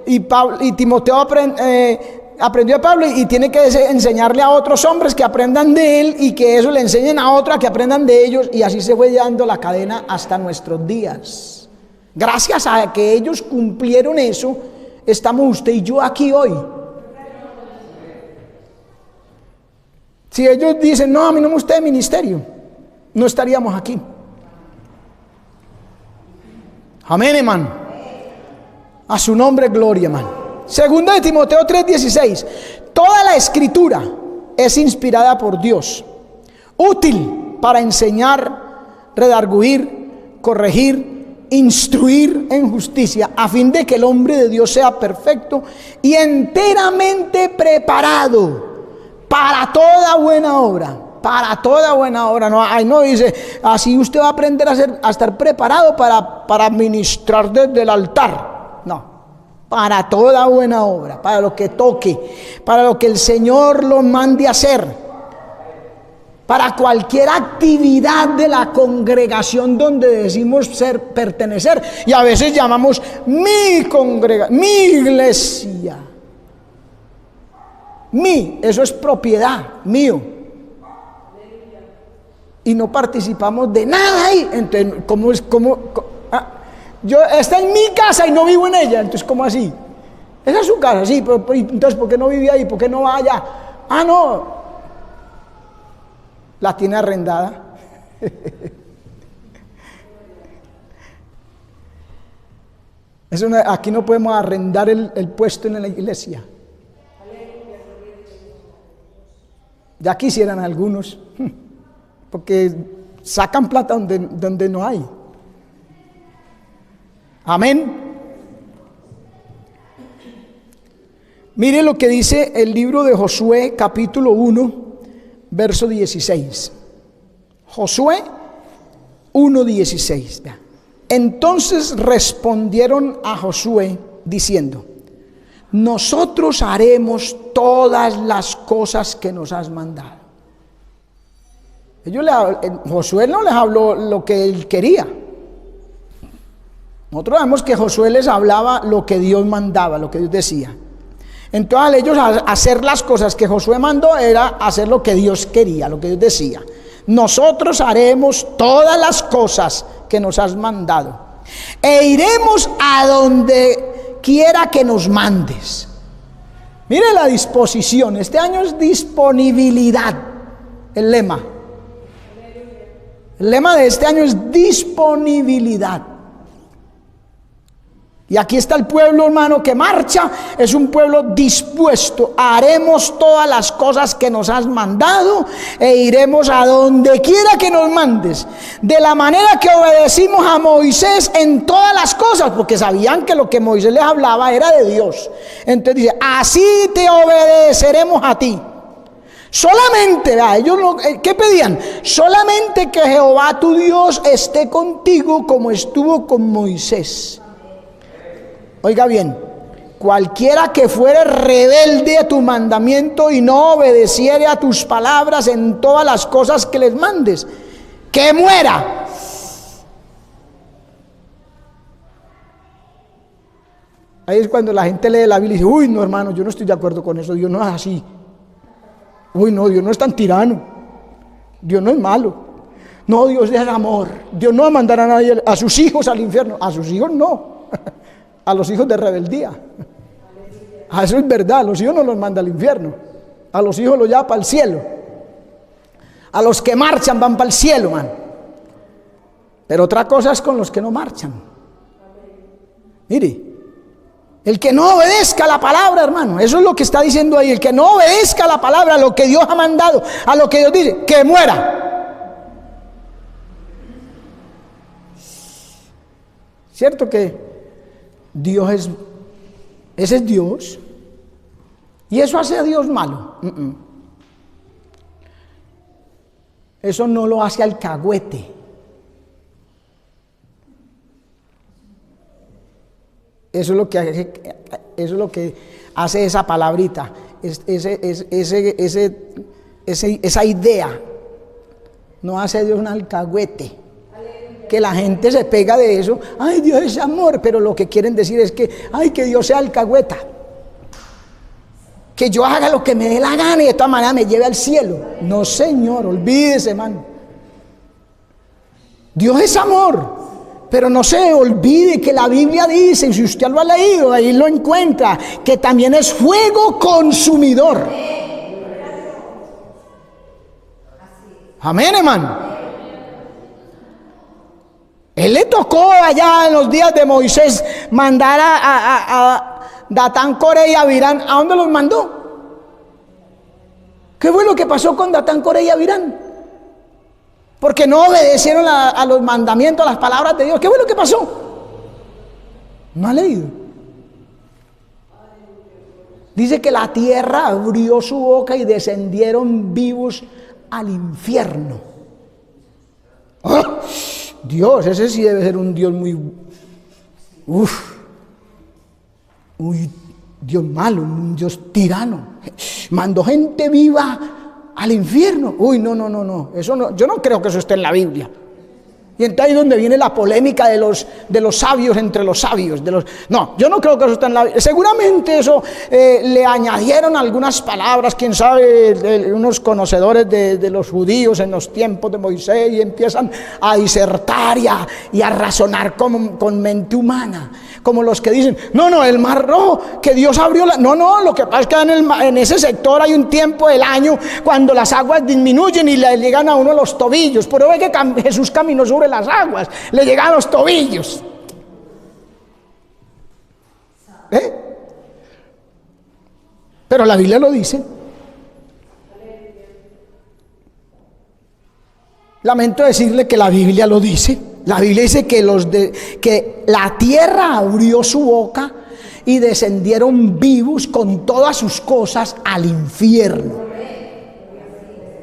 y Timoteo aprendió de Pablo y tiene que enseñarle a otros hombres que aprendan de él y que eso le enseñen a otros a que aprendan de ellos, y así se fue dando la cadena hasta nuestros días. Gracias a que ellos cumplieron eso, estamos usted y yo aquí hoy. Si ellos dicen, no, a mí no me gusta el ministerio, no estaríamos aquí. Amén, hermano. A su nombre, gloria, hermano. 2 de Timoteo 3:16. Toda la escritura es inspirada por Dios, útil para enseñar, redarguir, corregir, instruir en justicia, a fin de que el hombre de Dios sea perfecto y enteramente preparado para toda buena obra. Para toda buena obra. No, ahí no dice, así usted va a aprender a estar preparado para ministrar desde el altar. No, para toda buena obra, para lo que toque, para lo que el Señor lo mande a hacer, para cualquier actividad de la congregación donde decimos pertenecer, y a veces llamamos mi congregación, mi iglesia. Eso es propiedad, mío. Y no participamos de nada ahí. Entonces, yo está en mi casa y no vivo en ella. Entonces, ¿cómo así? Esa es su casa, sí, pero entonces, ¿por qué no vive ahí? ¿Por qué no va allá? Ah, no, la tiene arrendada. Aquí no podemos arrendar el puesto en la iglesia. Ya quisieran algunos, porque sacan plata donde no hay. Amén. Mire lo que dice el libro de Josué, capítulo 1, verso 16. Josué 1:16. Entonces respondieron a Josué diciendo, nosotros haremos todas las cosas que nos has mandado. Josué no les habló lo que él quería. Nosotros vemos que Josué les hablaba lo que Dios mandaba, lo que Dios decía. Entonces ellos hacer las cosas que Josué mandó era hacer lo que Dios quería, lo que Dios decía. Nosotros haremos todas las cosas que nos has mandado e iremos a donde quiera que nos mandes. Mire la disposición. Este año es disponibilidad. El lema de este año es disponibilidad. Y aquí está el pueblo, hermano, que marcha. Es un pueblo dispuesto. Haremos todas las cosas que nos has mandado e iremos a donde quiera que nos mandes. De la manera que obedecimos a Moisés en todas las cosas, porque sabían que lo que Moisés les hablaba era de Dios. Entonces dice, así te obedeceremos a ti. Solamente, ellos ¿qué pedían? Solamente que Jehová tu Dios esté contigo como estuvo con Moisés. Oiga bien, cualquiera que fuere rebelde a tu mandamiento y no obedeciere a tus palabras en todas las cosas que les mandes, que muera. Ahí es cuando la gente lee la Biblia y dice, uy, no, hermano, yo no estoy de acuerdo con eso, Dios no es así. Uy, no, Dios no es tan tirano, Dios no es malo. No, Dios es amor, Dios no va a mandar a nadie, a sus hijos al infierno, a sus hijos no. A los hijos de rebeldía. Eso es verdad, a los hijos no los manda al infierno, a los hijos los lleva para el cielo. A los que marchan van para el cielo, man. Pero otra cosa es con los que no marchan. Mire, el que no obedezca la palabra, hermano, eso es lo que está diciendo ahí. El que no obedezca la palabra, a lo que Dios ha mandado, a lo que Dios dice, que muera. ¿Cierto que Dios ese es Dios? ¿Y eso hace a Dios malo? Eso no lo hace alcahuete. Eso es lo que hace esa palabrita, esa idea. No hace a Dios un alcahuete. Que la gente se pega de eso. Ay, Dios es amor, pero lo que quieren decir es que, ay, que Dios sea alcahueta. Que yo haga lo que me dé la gana y de todas maneras me lleve al cielo. No, Señor, olvídese, hermano. Dios es amor. Pero no se olvide que la Biblia dice, y si usted lo ha leído, ahí lo encuentra, que también es fuego consumidor. Amén, hermano. Él le tocó allá en los días de Moisés mandar a Datán, Coré y Abirán. ¿A dónde los mandó? ¿Qué fue lo que pasó con Datán, Coré y Abirán? Porque no obedecieron a los mandamientos, a las palabras de Dios. ¿Qué fue lo que pasó? ¿No ha leído? Dice que la tierra abrió su boca y descendieron vivos al infierno. ¡Oh! Dios, ese sí debe ser un Dios muy Dios malo, un Dios tirano. Mandó gente viva al infierno. Uy, no. Eso no, yo no creo que eso esté en la Biblia. Y entonces ahí es donde viene la polémica de los sabios entre los sabios. No, yo no creo que eso esté en la Biblia. Seguramente eso le añadieron algunas palabras, quién sabe, unos conocedores de los judíos en los tiempos de Moisés, y empiezan a disertar y a razonar con mente humana. Como los que dicen, no, el mar rojo, que Dios abrió No, lo que pasa es que en ese sector hay un tiempo del año cuando las aguas disminuyen y le llegan a uno los tobillos. Pero ve que Jesús caminó sobre las aguas, le llegan a los tobillos. Pero la Biblia lo dice. Lamento decirle que la Biblia lo dice. La Biblia dice que la tierra abrió su boca y descendieron vivos con todas sus cosas al infierno.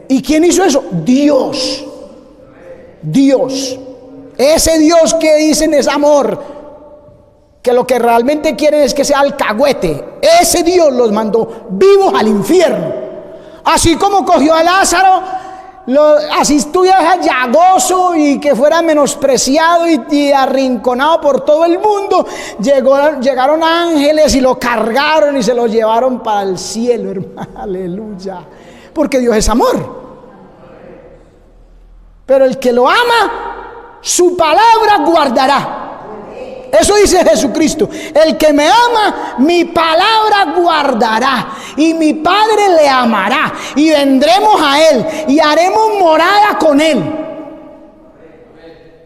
¿Y quién hizo eso? Dios. Ese Dios que dicen es amor, que lo que realmente quieren es que sea alcahuete. Ese Dios los mandó vivos al infierno. Así como cogió a Lázaro, así estuviera llagoso y que fuera menospreciado y arrinconado por todo el mundo, llegaron ángeles y lo cargaron y se lo llevaron para el cielo, hermano. Aleluya. Porque Dios es amor. Pero el que lo ama, su palabra guardará. Eso dice Jesucristo. El que me ama, mi palabra guardará. Y mi Padre le amará. Y vendremos a Él. Y haremos morada con Él.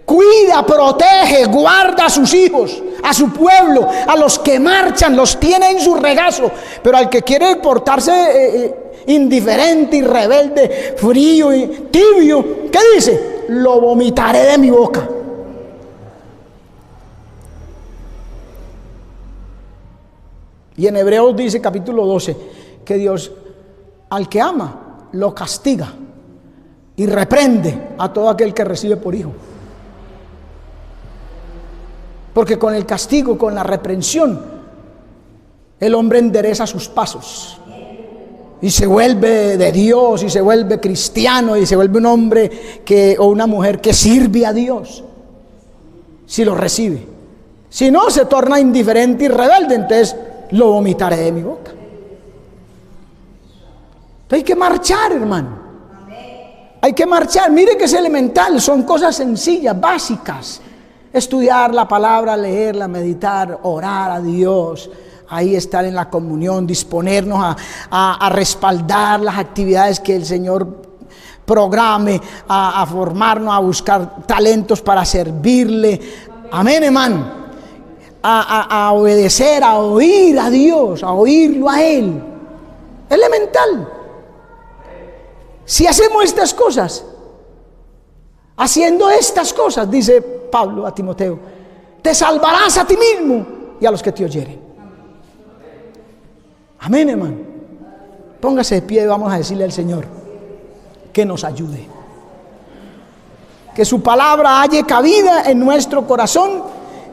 Cuida, protege, guarda a sus hijos, a su pueblo, a los que marchan, los tiene en su regazo. Pero al que quiere portarse indiferente y rebelde, frío y tibio, ¿qué dice? Lo vomitaré de mi boca. Y en Hebreos dice, capítulo 12, que Dios al que ama lo castiga y reprende a todo aquel que recibe por hijo. Porque con el castigo, con la reprensión, el hombre endereza sus pasos y se vuelve de Dios, y se vuelve cristiano, y se vuelve un hombre o una mujer que sirve a Dios, si lo recibe. Si no, se torna indiferente y rebelde, entonces lo vomitaré de mi boca. Entonces hay que marchar, hermano. Hay que marchar. Mire que es elemental, son cosas sencillas, básicas. Estudiar la palabra, leerla, meditar, orar a Dios, ahí estar en la comunión, disponernos a respaldar las actividades que el Señor programe, a formarnos, a buscar talentos para servirle. Amén, hermano. A obedecer, a oír a Dios, a oírlo a Él. Elemental. Si hacemos estas cosas, haciendo estas cosas, dice Pablo a Timoteo, te salvarás a ti mismo y a los que te oyeren. Amén, hermano. Póngase de pie y vamos a decirle al Señor que nos ayude. Que su palabra halle cabida en nuestro corazón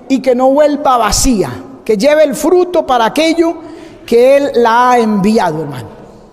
y que no vuelva vacía, que lleve el fruto para aquello que Él la ha enviado, hermano.